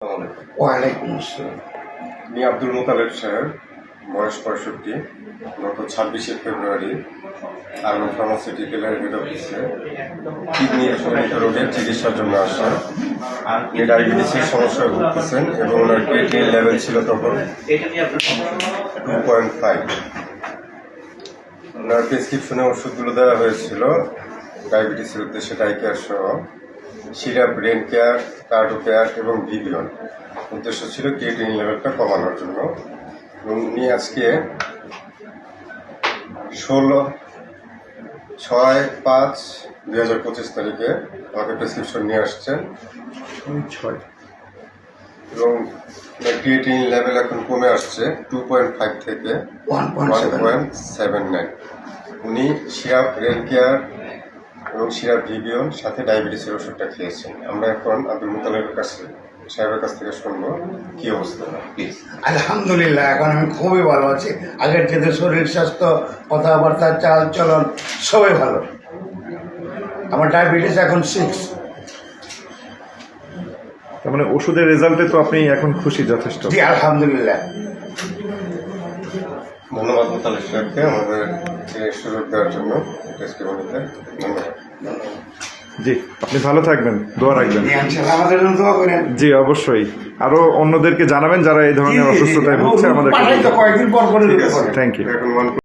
ওয়ালাইকুম আসসালাম। আমি আব্দুল মোতালেব সাহেব, বয়স 65। গত 26শে ফেব্রুয়ারি আর্মি ফার্মাসিউটিক্যালের হেড অফিসে কিডনি জনিত রোগের চিকিৎসার জন্য আসা। উনি ডায়াবেটিসের সমস্যায় ভুগতেছেন এবং ওনার ক্রিয়েটিনিন লেভেল ছিল তখন 2.5। ওনার প্রেসক্রিপশনে ওষুধগুলো দেওয়া হয়েছিল ডায়াবেটিসের উদ্দেশ্যে ডাইকেয়ার সহ সিরাপ, ব্রেন কেয়ার, কার্ডো কেয়ার এবং ভিভিয়ন। উদ্দেশ্য ছিল ক্রিয়েটিনিন লেভেলটা কমানোর জন্য। এবং উনি আজকে 6/5/2025 তারিখে আমাকে প্রেসক্রিপশন নিয়ে আসছেন এবং ক্রিয়েটিনিন লেভেল এখন কমে আসছে 2.5 থেকে 1.79। উনি সিরাপ, ব্রেন কেয়ার এবং সিরাপ, ভিভিয়ন সাথে ডায়াবেটিসের ওষুধটা খেয়েছেন। আমরা এখন আব্দুল মোতালেবের সাহেবের কাছ থেকে শুনবো কি অবস্থা। প্লিজ। আলহামদুলিল্লাহ, এখন আমি খুবই ভালো আছি। আগের থেকে শরীর স্বাস্থ্য, কথাবার্তা, চাল চলন সবই ভালো। আমার ডায়াবেটিস এখন 6। তার মানে ওষুধের রেজাল্টে তো আপনি এখন খুশি যথেষ্ট? জি আলহামদুলিল্লাহ। ধন্যবাদ মোতালেব সাহেবকে আমাদের সুযোগ দেওয়ার জন্য টেস্টিমনিতে। ধন্যবাদ। জি, আপনি ভালো থাকবেন, দোয়া রাখবেন। ইনশাআল্লাহ আমাদের জন্য দোয়া করেন। জি অবশ্যই, আরো অন্যদেরকে জানাবেন যারা এই ধরনের অসুস্থতায় ভুগছে আমাদের। কয়েকদিন পর থ্যাংক ইউ।